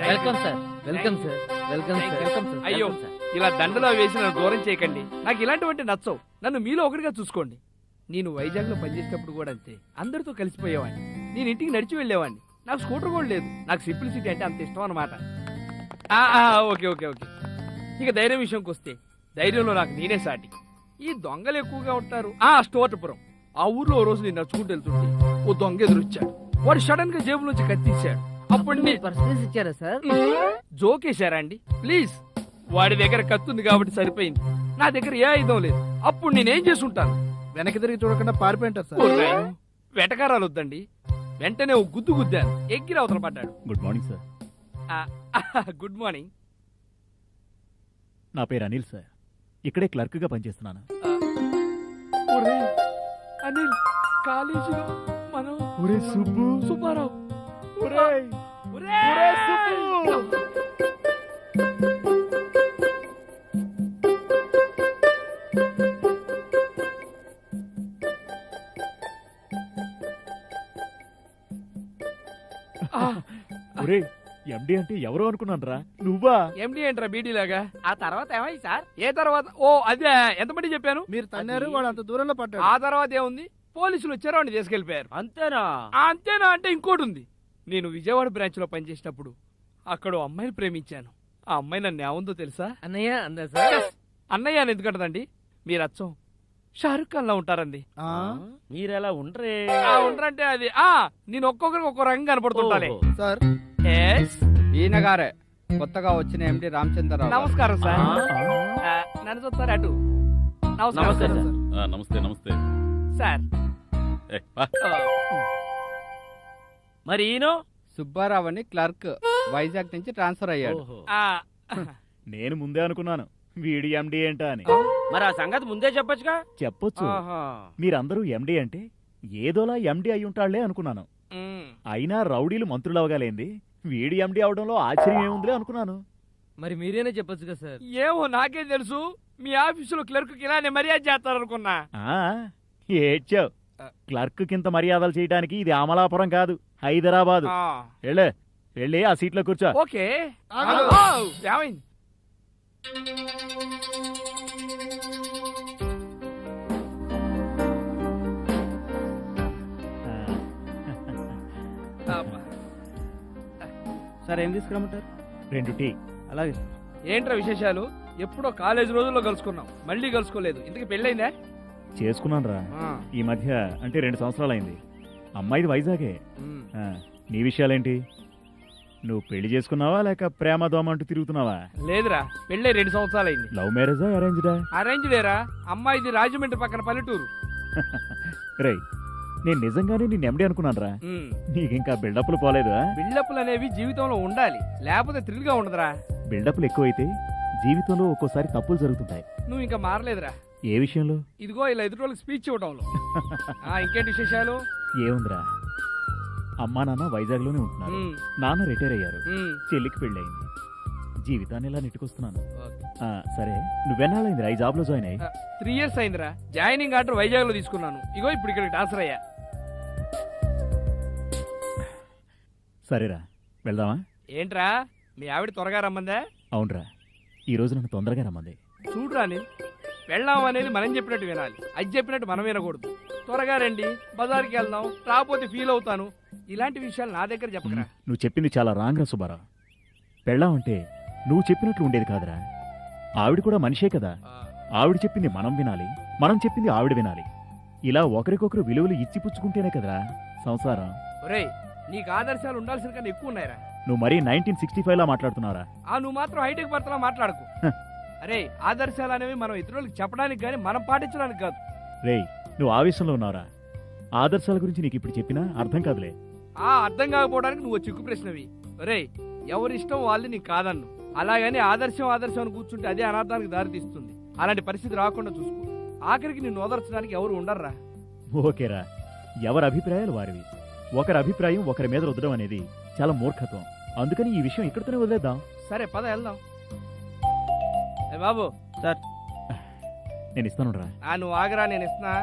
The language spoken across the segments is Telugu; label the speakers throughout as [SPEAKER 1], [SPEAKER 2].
[SPEAKER 1] Welcome sir. Welcome sir. Welcome sir. Welcome sir.
[SPEAKER 2] అయ్యో ఇలా దండలో వేసి నన్ను దూరం చేయకండి. నాకు ఇలాంటివంటే నచ్చవు. నన్ను మీలో ఒకరిగా చూసుకోండి. నేను వైజాగ్ లో పనిచేసేటప్పుడు కూడా అంతే, అందరితో కలిసిపోయేవాడిని. నేను ఇంటికి నడిచి వెళ్ళేవాడిని. నాకు స్కూటర్ కూడా లేదు. నాకు సింప్లిసిటీ అంటే అంత ఇష్టం అన్నమాట. Okay okay okay. ఇక ధైర్యం విషయంకి వస్తే ధైర్యంలో నాకు నేనే సాటి. ఈ దొంగలు ఎక్కువగా ఉంటారు. స్టోటపురం ఆ ఊర్లో ఓ రోజు నేను నడుచుకుంటూ వెళ్తుంటే ఓ దొంగ ఎదురొచ్చాడు. వాడు సడన్ గా జేబు నుంచి కత్తిచ్చాడు. అప్పుడు
[SPEAKER 1] పర్సనల్స్ ఇచ్చారా సార్?
[SPEAKER 2] జోకేశారా అండి? ప్లీజ్, వాడి దగ్గర కత్తుంది కాబట్టి సరిపోయింది. నా దగ్గర ఏ ఆయుధం లేదు. అప్పుడు నేనేం చేసుంటాను?
[SPEAKER 3] వెనక్కి తిరిగి చూడకుండా పారిపోయింటారు సార్.
[SPEAKER 2] వెటకారాలు వద్దండి. వెంటనే ఓ గుద్దు గుద్దాను. ఎగ్గిరి అవతల పడ్డాడు.
[SPEAKER 4] Good morning sir.
[SPEAKER 2] Good morning.
[SPEAKER 4] నా పేరు అనిల్ సార్. ఇక్కడే క్లర్క్గా పనిచేస్తున్నాను.
[SPEAKER 2] అనిల్, కాలేజీలో మనం
[SPEAKER 4] ఒరే సుబ్బు,
[SPEAKER 2] సుబ్బారావు.
[SPEAKER 4] ఒరేయ్, ఒరే సుబ్బు. ఒరే, ఎండి అంటే ఎవరో అనుకున్నాను రా, నువ్వా?
[SPEAKER 2] ఎండి ఏంట్రా బీడీ లాగా?
[SPEAKER 1] ఆ తర్వాత ఏమైంది సార్?
[SPEAKER 2] ఏ తర్వాత? ఓ అదే, ఎంతమంది చెప్పాను?
[SPEAKER 3] మీరు తన్నారు, వాడు అంత దూరంలో పడ్డాడు.
[SPEAKER 2] ఆ తర్వాత ఏముంది? పోలీసులు వచ్చారు, వాడిని తీసుకెళ్లిపోయారు.
[SPEAKER 1] అంతేనా?
[SPEAKER 2] అంతేనా అంటే ఇంకోటి ఉంది. నేను విజయవాడ బ్రాంచ్ లో పనిచేసినప్పుడు అక్కడ ఓ అమ్మాయిని ప్రేమించాను. ఆ అమ్మాయి నన్ను ఏముందో తెలుసా?
[SPEAKER 1] అన్నయ్య అందా సార్?
[SPEAKER 2] అన్నయ్య అని ఎందుకంటదండి? మీరు అచ్చం షారుఖ్ ఖాన్ లా ఉంటారండి.
[SPEAKER 1] మీరెలా ఉండరే?
[SPEAKER 2] ఉండరంటే అది నేను ఒక్కొక్కరికి ఒక్కో రంగు కనపడుతుంటాలే.
[SPEAKER 3] సార్,
[SPEAKER 5] ఈయన గారే కొత్తగా వచ్చిన ఎండి రామచంద్రరావు.
[SPEAKER 2] నమస్కారం సార్. నన్ను చూస్తారు అటు.
[SPEAKER 1] నమస్తే సార్.
[SPEAKER 4] నమస్తే నమస్తే
[SPEAKER 2] సార్.
[SPEAKER 1] మరి ఈయన
[SPEAKER 5] సుబ్బారావు అని క్లర్క్, వైజాగ్ నుంచి ట్రాన్స్ఫర్ అయ్యాడు.
[SPEAKER 4] నేను ముందే అనుకున్నాను వీడి ఎండి ఏంటా అని.
[SPEAKER 1] మరి ఆ సంగతి ముందే చెప్పొచ్చుగా?
[SPEAKER 4] చెప్పొచ్చు. మీరందరూ ఎండి అంటే ఏదోలా ఎండి అయి ఉంటాళ్లే అనుకున్నాను. అయినా రౌడీలు మంత్రులవగాలేంది వీడి ఎండి అవడంలో ఆశ్చర్యం ఏముందిలే అనుకున్నాను.
[SPEAKER 1] మరి మీరేనే చెప్పొచ్చుగా సార్?
[SPEAKER 2] ఏమో నాకేం తెలుసు. మీ ఆఫీసులో క్లర్క్ ఇలానే మర్యాద చేస్తారనుకున్నా.
[SPEAKER 4] ఏడ్చావు. క్లర్క్ కింత మర్యాదలు చేయడానికి ఇది అమలాపురం కాదు, హైదరాబాదు. వెళ్ళి ఆ సీట్లో కూర్చో.
[SPEAKER 2] ఓకే. ఏమైంది?
[SPEAKER 5] సార్, ఏం తీసుకురమ్మంటారు?
[SPEAKER 4] 2 టీ.
[SPEAKER 5] అలాగే.
[SPEAKER 2] ఏంట్రా విశేషాలు? ఎప్పుడో కాలేజ్ రోజుల్లో కలుసుకున్నాం, మళ్ళీ కలుసుకోలేదు. ఇంతకి పెళ్ళైందా?
[SPEAKER 4] చేసుకున్నాను రా, ఈ మధ్య. అంటే 2 సంవత్సరాలైంది. అమ్మాయిది వైజాగే. నీ విషయాలేంటి? నువ్వు పెళ్లి చేసుకున్నావా లేక ప్రేమ దోమ అంటూ తిరుగుతున్నావా?
[SPEAKER 2] లేదురా, పెళ్ళే 2 సంవత్సరాలైంది.
[SPEAKER 4] లవ్ మ్యారేజా అరేంజ్డా?
[SPEAKER 2] అరేంజ్డేరా. అమ్మాయిది రాజమండ్రి పక్కన పల్లెటూరు.
[SPEAKER 4] రేయ్, నేను నిజంగానే నిన్ను ఎండి అనుకున్నాను రా. నీకింకా బిల్డప్లు పోలేదా?
[SPEAKER 2] బిల్డప్లు అనేవి జీవితంలో ఉండాలి, లేకపోతే థ్రిల్ గా ఉండదురా.
[SPEAKER 4] బిల్డప్లు ఎక్కువైతే జీవితంలో ఒక్కోసారి తప్పులు జరుగుతుంటాయి.
[SPEAKER 2] నువ్వు ఇంకా మారలేదురా.
[SPEAKER 4] ఏ విషయంలో?
[SPEAKER 2] ఇదిగో ఇలా ఎదుటి స్పీచ్ ఇవ్వడంలో. ఇంకేంటి విశేషాలు?
[SPEAKER 4] ఏముందిరా, అమ్మా నాన్న వైజాగ్ లోనే ఉంటున్నారు. నాన్న రిటైర్ అయ్యారు, చెల్లికి పెళ్ళయింది. జీవితాన్ని ఇలా నెట్టుకొస్తున్నాను. సరే, నువ్వెన్నాళ్ళైందిరా ఈ జాబ్ లో జాయిన్ అయ్యి?
[SPEAKER 2] 3 years అయిందిరా. జాయినింగ్ ఆర్డర్ వైజాగ్ లో తీసుకున్నాను. ఇగో ఇప్పుడు ఇక్కడికి ట్రాన్స్ఫర్ అయ్యా.
[SPEAKER 4] సరేరా, వెళ్దామా?
[SPEAKER 2] ఏంట్రా, మీ ఆవిడ త్వరగా రమ్మందా?
[SPEAKER 4] అవునరా, ఈ రోజు నన్ను తొందరగా రమ్మంది.
[SPEAKER 2] చూడరా, నేను వెళ్ళాం అనేది మనం చెప్పినట్టు వినాలి, అది చెప్పినట్టు మనం వినకూడదు. త్వరగా రండి, బజార్కి వెళ్దాం, రాకపోతే ఫీల్ అవుతాను. ఇలాంటి విషయాలు నా దగ్గర చెప్పకరా.
[SPEAKER 4] నువ్వు చెప్పింది చాలా రాంగ్ రా సుబ్బారావు. పెళ్ళాం అంటే నువ్వు చెప్పినట్లు ఉండేది కాదురా. ఆవిడ కూడా మనిషే కదా. ఆవిడ చెప్పింది మనం వినాలి, మనం చెప్పింది ఆవిడ వినాలి. ఇలా ఒకరికొకరు విలువలు ఇచ్చిపుచ్చుకుంటేనే కదరా సంసారం.
[SPEAKER 2] ఒరేయ్, నీకు ఆదర్శాలు ఉండాల్సిన కన్నా ఎక్కువ ఉన్నాయరా.
[SPEAKER 4] నువ్వు మరీ 1965 లా మాట్లాడుతున్నారా?
[SPEAKER 2] నువ్వు మాత్రం హైటెక్ భర్తలా మాట్లాడకు. అరే, ఆదర్శాలు అనేవి మనం ఇతరులకు చెప్పడానికి కానీ మనం పాటించడానికి కాదు.
[SPEAKER 4] రేయ్, నువ్వు ఆవేశంలో ఉన్నావురా. ఆదర్శాల గురించి నీకు ఇప్పుడు చెప్పినా అర్థం కాదులే.
[SPEAKER 2] అర్థం కాకపోవడానికి నువ్వు చిక్కు ప్రశ్నవి. ఒరే, ఎవరిష్టం వాళ్ళు నీకు కాదన్ను. అలాగని ఆదర్శం అని కూర్చుంటే అదే అనార్థానికి దారితీస్తుంది. అలాంటి పరిస్థితి రాకుండా చూసుకో. ఆఖరికి నిన్ను ఓదర్చడానికి ఎవరు ఉండర్రా.
[SPEAKER 4] ఓకేరా, ఎవరి అభిప్రాయాలు వారివి. ఒకరి అభిప్రాయం ఒకరి మీద రుద్దడం అనేది చాలా మూర్ఖత్వం. అందుకని ఈ విషయం ఇక్కడితోనే వదిలేద్దాం.
[SPEAKER 2] సరే, పద వెళ్దాం. బాబు.
[SPEAKER 5] సార్,
[SPEAKER 4] నేను ఇస్తాను రా.
[SPEAKER 2] నువ్వు ఆగరా, నేను ఇస్తున్నా.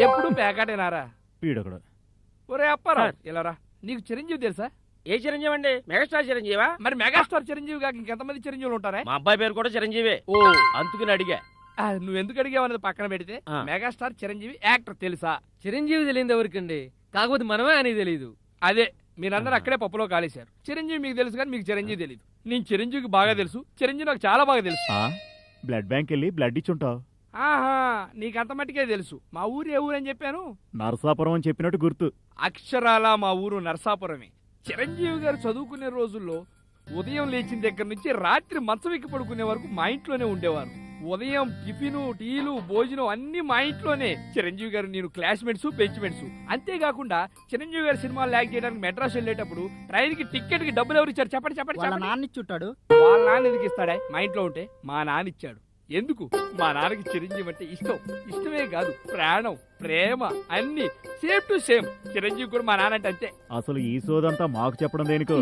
[SPEAKER 2] ఎప్పుడు పేకాటేనారా?
[SPEAKER 4] వీడొకడు.
[SPEAKER 2] ఒరే అప్పారావు,
[SPEAKER 1] సార్.
[SPEAKER 2] ఇలా రా. నీకు చిరంజీవి తెలుసా?
[SPEAKER 1] ఏ చిరంజీవి అండి? మెగాస్టార్ చిరంజీవా?
[SPEAKER 2] మరి మెగాస్టార్ చిరంజీవి కాక ఇంకెంతమంది చిరంజీవులు ఉంటారా?
[SPEAKER 1] మా అబ్బాయి పేరు కూడా చిరంజీవే.
[SPEAKER 2] ఓ,
[SPEAKER 1] అందుకని అడిగా.
[SPEAKER 2] నువ్వు ఎందుకు అడిగావన్నది పక్కన పెడితే
[SPEAKER 1] ఆ.
[SPEAKER 2] మెగాస్టార్ చిరంజీవి యాక్టర్ తెలుసా?
[SPEAKER 1] చిరంజీవి తెలియదు ఎవరికండి, కాకపోతే మనమే అని తెలియదు.
[SPEAKER 2] అదే, మీరందరూ అక్కడే పప్పులో కాలేశారు. చిరంజీవి మీకు తెలుసు కానీ మీకు చిరంజీవి తెలియదు. నేను చిరంజీవికి బాగా తెలుసు, చిరంజీవి నాకు చాలా బాగా తెలుసు.
[SPEAKER 4] ఆ? బ్లడ్ బ్యాంక్ వెళ్ళి బ్లడ్ ఇచ్చుంటావు.
[SPEAKER 2] ఆహా, నీకు అంత మట్టికే తెలుసు. మా ఊరు ఏ ఊరు అని చెప్పాను?
[SPEAKER 4] నరసాపురం అని చెప్పినట్టు గుర్తు.
[SPEAKER 2] అక్షరాల మా ఊరు నరసాపురమే. చిరంజీవి గారు చదువుకునే రోజుల్లో ఉదయం లేచిన దగ్గర నుంచి రాత్రి మంచం ఎక్కి పడుకునే వరకు మా ఇంట్లోనే ఉండేవారు. ఉదయం టిఫిను, టీలు, భోజనం అన్ని మా ఇంట్లోనే. చిరంజీవి గారు నేను క్లాస్మేట్స్, బెంచ్మేట్స్. అంతేకాకుండా చిరంజీవి గారి సినిమాలు యాక్ట్ చేయడానికి మెడ్రాస్ వెళ్ళేటప్పుడు ట్రైన్ కి టికెట్ కి డబ్బులు ఎవరు ఇచ్చారు? చెప్పండి చెప్పండి
[SPEAKER 3] వాళ్ళ
[SPEAKER 2] చెప్పండి.
[SPEAKER 3] నాన్న ఇచ్చుంటాడు.
[SPEAKER 2] వాళ్ళ నాన్న ఎందుకు ఇస్తాడా? మా ఇంట్లో ఉంటే మా నాన్న ఇచ్చాడు. ఎందుకు? మా నాన్నకి చిరంజీవి అంటే ఇష్టం. ఇష్టమే కాదు, ప్రాణం, ప్రేమ అన్ని సేమ్ టు సేమ్. చిరంజీవి కూడా మా నాన్న అంటే అంతే.
[SPEAKER 4] అసలు ఈ సోదంతా మాకు చెప్పడం దేనికో.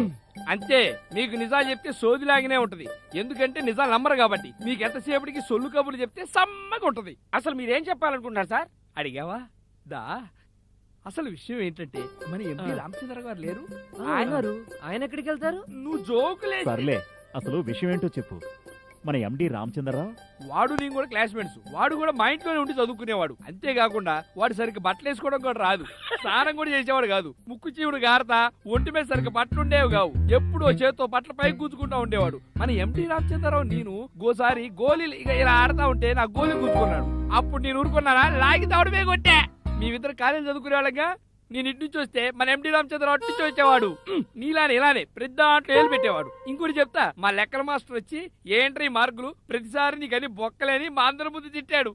[SPEAKER 2] అంతే, మీకు నిజాలు చెప్తే సోదిలాగానే ఉంటది. ఎందుకంటే నిజాలు నమ్మరు కాబట్టి. మీకు ఎంతసేపటికి సొల్లు కబుర్లు చెప్తే సమ్మగా ఉంటది.
[SPEAKER 1] అసలు మీరేం చెప్పాలనుకుంటున్నారు సార్?
[SPEAKER 2] అడిగావా? దా, అసలు విషయం ఏంటంటే మన ఎంపీ రామచంద్ర గారు లేరు.
[SPEAKER 1] ఆయన ఎక్కడికి వెళ్తారు?
[SPEAKER 2] నువ్వు జోకులే.
[SPEAKER 4] సర్లే, అసలు విషయం ఏంటో చెప్పు. మన ఎండి రామచంద్రరావు
[SPEAKER 2] వాడు నేను కూడా క్లాస్మేట్స్. వాడు కూడా మా ఇంట్లోనే ఉండి చదువుకునేవాడు. అంతేకాకుండా వాడు సరిగ్గా బట్టలు వేసుకోవడం కూడా రాదు. స్నానం కూడా చేసేవాడు కాదు. ముక్కు చీవుడు గారతా, ఒంటి మీద సరిగ్గా బట్టలు ఉండేవి కావు. ఎప్పుడో చేత్తో బట్టల పైకి గుంజుకుంటా ఉండేవాడు. మన ఎండి రామచంద్రరావు నేను గోసారి గోళీలు ఇక ఇలా ఆడతా ఉంటే నా గోళీ గుంజుకున్నాడు. అప్పుడు నేను ఊరుకున్నానా? లాగి తావడమే కొట్టా. మేమిద్దరు కాలేజీ చదువుకునే వాళ్ళగా. నేను ఇటు నుంచి వస్తే మన ఎండి రామచంద్రరావు అటు నుంచి వచ్చేవాడు. నీలానే ఇలానే ప్రతి దాంట్లో ఏలు పెట్టేవాడు. ఇంకోటి చెప్తా, మా లెక్కల మాస్టర్ వచ్చి ఏంట్రీ మార్కులు ప్రతిసారి నీకని బొక్కలేని మా అందరి ముందు తిట్టాడు.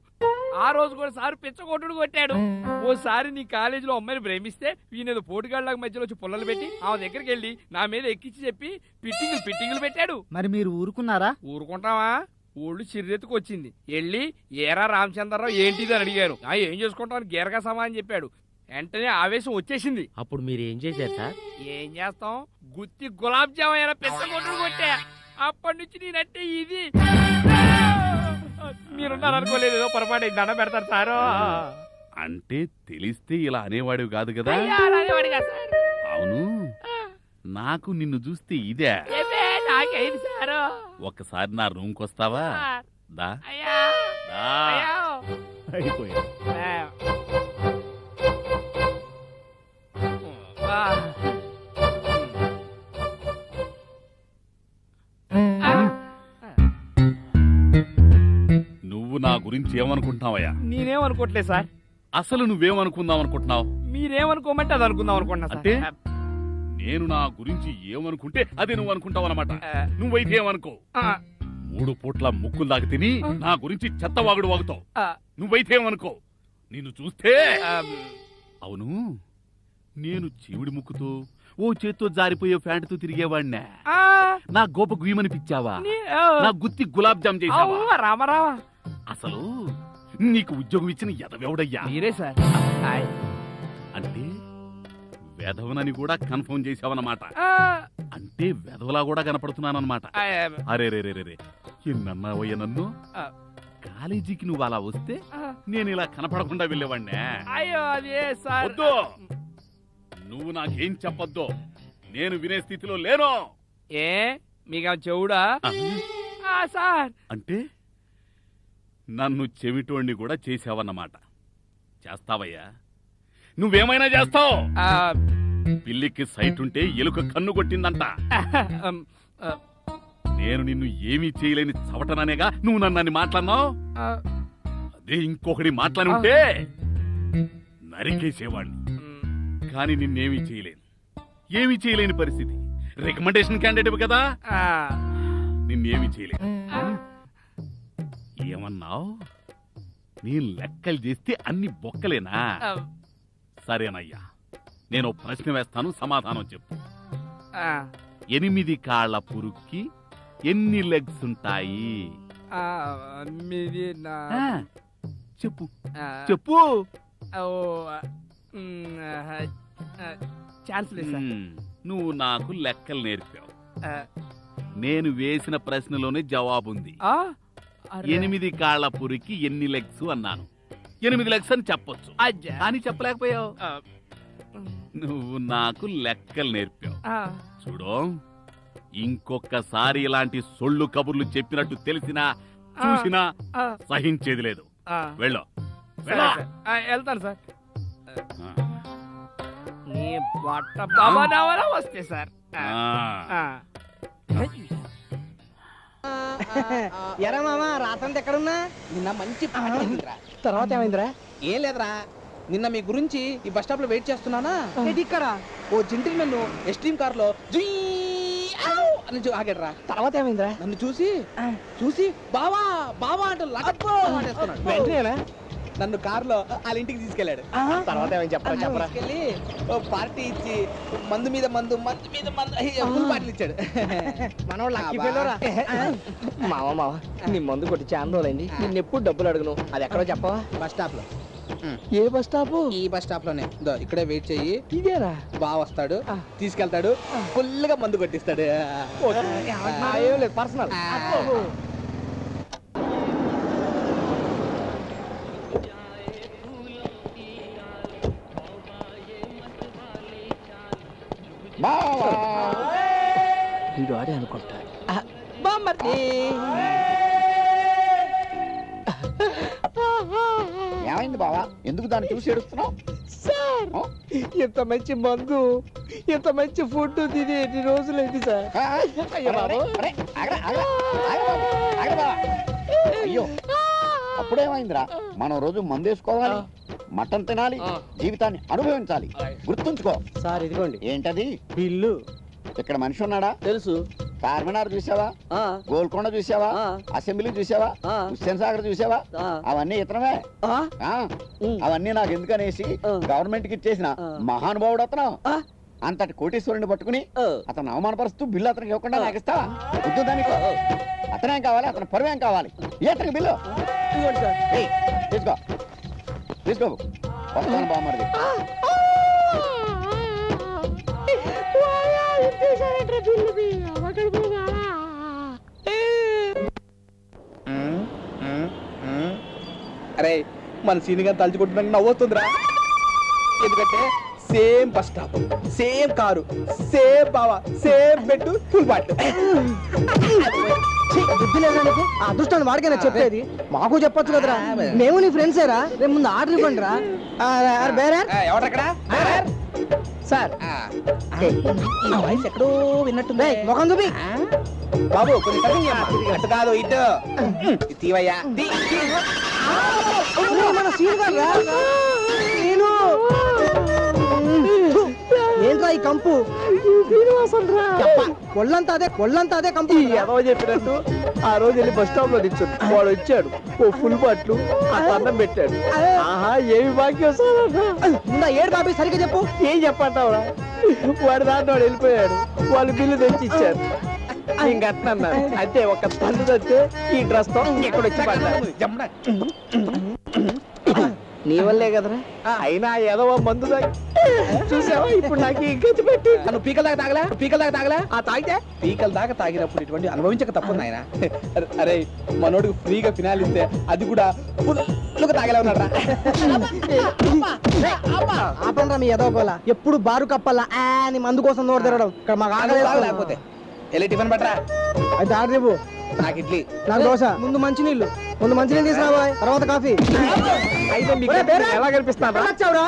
[SPEAKER 2] ఆ రోజు కూడా సార్ పిచ్చగొట్టుడు కొట్టాడు. ఓసారి నీ కాలేజీలో అమ్మాయిని ప్రేమిస్తే ఈయనేదో పోటుగాళ్ళ మధ్యలో వచ్చి పుల్లలు పెట్టి ఆమె దగ్గరికి వెళ్ళి నా మీద ఎక్కించి చెప్పి పిట్టింగులు పెట్టాడు.
[SPEAKER 3] మరి మీరు ఊరుకున్నారా?
[SPEAKER 2] ఊరుకుంటావా? ఊళ్ళు చిర్రెత్తుకు వచ్చింది. వెళ్ళి ఏరా రామచంద్రరావు ఏంటిది అని అడిగారు. ఏం చేసుకుంటామని గీరగా సమాధానం చెప్పాడు. వెంటనే ఆవేశం వచ్చేసింది.
[SPEAKER 1] అప్పుడు మీరు ఏం చేశారు సార్?
[SPEAKER 2] ఏం చేస్తాం, గుత్తి గులాబ్ జామ్ అయినా పెద్ద కొట్టుడు కొట్టా. అప్పటి నుంచి నేనంటే ఇది మీరున్నారు అనుకోలేదు. ఏదో పొరపాటు దండం పెడతారు సారు.
[SPEAKER 6] అంటే తెలిస్తే ఇలా అనేవాడివి కాదు కదా.
[SPEAKER 2] అయ్యా, అలాగే వాడిగా సార్.
[SPEAKER 6] అవును, నాకు నిన్ను చూస్తే ఇదే.
[SPEAKER 2] ఏమే, నాకేది సారు?
[SPEAKER 6] ఒక్కసారి నా రూమ్కి వస్తావా? దా
[SPEAKER 2] అయ్యా,
[SPEAKER 6] దా.
[SPEAKER 2] అయ్యా.
[SPEAKER 4] అయిపోయా.
[SPEAKER 6] నువ్వు నా గురించి ఏమనుకుంటున్నావయ్యా?
[SPEAKER 2] నేనేమనుకోవట్లేదు సార్.
[SPEAKER 6] అసలు నువ్వేమనుకుందాం అనుకుంటున్నావు?
[SPEAKER 2] మీరేమనుకోమంటే అది అనుకుందాం అనుకుంటున్నా సార్.
[SPEAKER 6] అంటే నేను నా గురించి ఏమనుకుంటే అది నువ్వు అనుకుంటావు అనమాట. నువ్వైతే ఏమనుకో, 3 పూట్ల ముక్కులు దాకా తిని నా గురించి చెత్తవాగుడు వాగుతావు. నువ్వైతే ఏమనుకో, నిన్ను చూస్తే అవును నేను చెవిడి ముక్కుతో ఓ చేత్తో జారిపోయే ఫ్యాంటుతో తిరిగేవాడినా? నా గోప గుయ్యమని పిచ్చావా? నా గుత్తి గులాబ్ జామ్ చేసావా?
[SPEAKER 2] రామరావా,
[SPEAKER 6] అసలు నీకు ఉద్యోగం ఇచ్చిన ఎదవెవడయ్యా?
[SPEAKER 2] మీరే సార్.
[SPEAKER 6] అంటే వెధవనని కూడా కన్ఫర్మ్ చేసావన్నమాట. అంటే వెధవలా కూడా కనపడుతున్నానన్నమాట. అరే రే రే రే, ఎన్నన్నావయ్య నన్ను? కాలేజీకి నువ్వు అలా వస్తే నేను ఇలా కనపడకుండా వెళ్ళేవాడినే.
[SPEAKER 2] అయ్యో అదే సార్.
[SPEAKER 6] వద్దు, నువ్వు నాకేం చెప్పొద్దు. నేను వినే స్థితిలో లేను.
[SPEAKER 2] ఏ మీకు చెవుడా సార్?
[SPEAKER 6] అంటే నన్ను చెవిటోండి కూడా చేసావన్నమాట. చేస్తావయ్యా, నువ్వేమైనా చేస్తావు. పిల్లికి సైట్ ఉంటే ఎలుక కన్ను కొట్టిందంట. నేను నిన్ను ఏమీ చేయలేని చవటననేగా నువ్వు నన్ను మాట్లాడినావు. అదే ఇంకొకటి మాట్లాడి ఉంటే నరికేసేవాడిని. కానీ నిన్నేమీ చేయలేను, ఏమీ చేయలేని పరిస్థితి. రికమెండేషన్ క్యాండిడేట్ కదా, నిన్నేమీ చేయలేను. ఏమన్నావు? నేను లెక్కలు చేస్తే అన్ని బొక్కలేనా? సరేనయ్యా, నేను ప్రశ్న వేస్తాను, సమాధానం చెప్పు. 8 కాళ్ళ పురుగుకి ఎన్ని లెగ్స్ ఉంటాయి? చెప్పు చెప్పు.
[SPEAKER 2] ఛాన్స్ లేదు సార్.
[SPEAKER 6] నువ్వు నాకు లెక్కలు నేర్పావు. నేను వేసిన ప్రశ్నలోనే జవాబుంది. 8 కాళ్ళ పురికి ఎన్ని లెగ్స్ అన్నాను. 8 లక్షలు అని చెప్పొచ్చు
[SPEAKER 2] అజ్జా.
[SPEAKER 6] కానీ చెప్పలేకపోయావు
[SPEAKER 2] ఆ,
[SPEAKER 6] నువ్వు నాకు లెక్కలు నేర్పావు
[SPEAKER 2] ఆ.
[SPEAKER 6] చూడు ఇంకొకసారి ఇలాంటి సొల్లు కబుర్లు చెప్పినట్టు తెలిసినా చూసినా
[SPEAKER 2] ఆ,
[SPEAKER 6] సహించేది లేదు
[SPEAKER 2] ఆ.
[SPEAKER 6] వెళ్ళు
[SPEAKER 2] సరే,
[SPEAKER 6] వెళ్ళా
[SPEAKER 2] సరే. ఆ, వెళ్తాను సార్.
[SPEAKER 6] ఆ.
[SPEAKER 2] నీ బట్ట బాబా నావలా వస్తే సార్. ఆ,
[SPEAKER 6] ఆ.
[SPEAKER 2] ఆ.
[SPEAKER 7] ఎరా మామ రాత్రంతా ఎక్కడున్నా?
[SPEAKER 8] నిన్న మంచి పాట అయిందిరా.
[SPEAKER 7] తర్వాత ఏమైందిరా?
[SPEAKER 8] ఏం లేదురా, నిన్న మీ గురించి ఈ బస్ స్టాప్ లో వెయిట్ చేస్తున్నానా,
[SPEAKER 7] ఏంటి ఇక్కడ?
[SPEAKER 8] ఓ జింటిల్ నన్ను ఎస్ట్రీమ్ కార్ లో అని ఆగాడురా.
[SPEAKER 7] తర్వాత ఏమైందిరా?
[SPEAKER 8] నన్ను చూసి బావా బావా అంటూ లగప్పో మాటేస్తున్నాడు.
[SPEAKER 7] వెంటనేనా?
[SPEAKER 8] నన్ను కార్ లో వాళ్ళ ఇంటికి తీసుకెళ్లాడు.
[SPEAKER 7] తర్వాత ఏమైంది చెప్పరా?
[SPEAKER 8] తీసుకెళ్ళి ఓ పార్టీ ఇచ్చి మందు మీద మందు ఫుల్ బాటిల్ ఇచ్చాడు.
[SPEAKER 7] మనోడు లక్కీ ఫెలోరా. మావ నీ మందు కొట్టి చాలా రోజులైంది. నిన్ను ఎప్పుడు డబ్బులు అడుగును. అది ఎక్కడో చెప్పవా?
[SPEAKER 8] బస్ స్టాప్ లో.
[SPEAKER 7] ఏ బస్ స్టాప్?
[SPEAKER 8] ఈ బస్ స్టాప్ లోనే దో ఇక్కడే వెయిట్ చెయ్యి.
[SPEAKER 7] ఇదేరా?
[SPEAKER 8] బావ వస్తాడు, తీసుకెళ్తాడు, ఫుల్ గా మందు కొట్టిస్తాడు.
[SPEAKER 7] ఏం లేదు పర్సనల్. వీడు ఆడే అనుకుంటా.
[SPEAKER 5] ఏమైంది బావా, ఎందుకు దాన్ని చూసి ఏడుస్తున్నావు?
[SPEAKER 7] ఇంత మంచి మందు, ఇంత మంచి ఫుడ్ తిని ఎన్ని రోజులైంది సార్. అయ్యో బాబు.
[SPEAKER 5] అయ్యో అప్పుడేమైందిరా, మనం రోజు మందేసుకోవాలి, మటన్ తినాలి, జీవితాన్ని అనుభవించాలి. గుర్తుంచుకో
[SPEAKER 7] సార్ ఇదిగోండి
[SPEAKER 5] ఏంటది.
[SPEAKER 7] బిల్లు.
[SPEAKER 5] ఇక్కడ మనిషి ఉన్నాడా?
[SPEAKER 7] తెలుసు.
[SPEAKER 5] చార్మినార్ చూసావా? గోల్కొండ చూసావా? అసెంబ్లీ చూసావా? హుస్సేన్ సాగర్ చూసావా? అవన్నీ ఇతనమే. అవన్నీ నాకు ఎందుకనేసి గవర్నమెంట్ కి ఇచ్చేసిన మహానుభావుడు అతను. అంతటి కోటీశ్వరుని పట్టుకుని అతను అవమానపరుస్తూ బిల్లు అతనికి ఇవ్వకుండా నాకు ఇస్తావా? వద్దు దానికి. అతనేం కావాలి, అతని పరువేం కావాలి? ఏతనికి బిల్లు ఏయ్, తీసుకో తీసుకో. వస్తాను బామ్మది.
[SPEAKER 8] అరే మన సీనిగా తలుచుకుంటున్నాక నవ్వుతుందిరా. ఎందుకంటే same bus stop, same car, same బావా, సేమ్ బెడ్, ఫుల్ బాటిల్.
[SPEAKER 7] బుద్ధి లేదా నీకు? ఆ అదృష్టాన్ని వాడికైనా చెప్పేది. మాకు చెప్పొచ్చు కదరా, మేము నీ ఫ్రెండ్సేరా. రేపు ముందు ఆర్డర్ ఇవ్వండి రా.
[SPEAKER 8] ఎవరక్కడ
[SPEAKER 7] సార్
[SPEAKER 8] ఈ వాయిస్ ఎక్కడో విన్నట్టుంది.
[SPEAKER 7] ముఖం చూపి.
[SPEAKER 8] బాబు కొంచెం టర్నింగ్ ఇయ్యమ్మా. అటు కాదు ఇటు. ఇది తీవయ్యా.
[SPEAKER 7] మన సీన్ గారు ఏంట్రా ఈ కంపు? కొల్లంతా అదే కంపు.
[SPEAKER 3] ఏదో చెప్పినట్టు ఆ రోజు వెళ్ళి బస్ స్టాప్ లో దించాడు. వాడు వచ్చాడు, ఓ ఫుల్ బాట్లు అన్నం పెట్టాడు. ఆహా ఏమి భాగ్యం సార్.
[SPEAKER 7] ముందా ఏడు బాబీ సరిగ్గా చెప్పు.
[SPEAKER 3] ఏం చెప్పంటావురా, వాడు దాంట్లో వాడు వెళ్ళిపోయాడు. వాళ్ళు బిల్లు తెచ్చి ఇచ్చారు. ఇంకట్నన్నా అంటే ఒక తల్లి వస్తే ఈ డ్రెస్ తో ఇక్కడ వచ్చి పడ్డా. నీ వల్లే కదరా. అయినా ఏదో మందు తాగి చూసావా ఇప్పుడు నాకు ఈ గతి పెట్టి.
[SPEAKER 8] నువ్వు పీకల దాకా తాగలా ఆ తాగితే పీకల దాకా తాగినప్పుడు ఇటువంటి అనుభవించక తప్పదు నాయన. అరే మనోడికి ఫ్రీగా ఫినాల్ ఇస్తే అది కూడా ఫుల్గా తాగలే ఉన్నాడు.
[SPEAKER 7] ఆపండ్రా మీ ఎదవకోలా. ఎప్పుడు బారు కప్పల్లా అని మందు కోసం నోరు తిరగడం. ఇక్కడ మాకు ఆగలేదు.
[SPEAKER 8] లేకపోతే వెళ్ళి టిఫిన్ పట్టరా.
[SPEAKER 7] అయితే ఆర్డర్ ఇవ్వు.
[SPEAKER 8] నాకు ఇడ్లీ,
[SPEAKER 7] నాకు దోశ. ముందు మంచినీళ్ళు తీసుకురా, తర్వాత కాఫీ.
[SPEAKER 3] అయితే మీకు ఎలా కనిపిస్తాను
[SPEAKER 7] వచ్చావురా.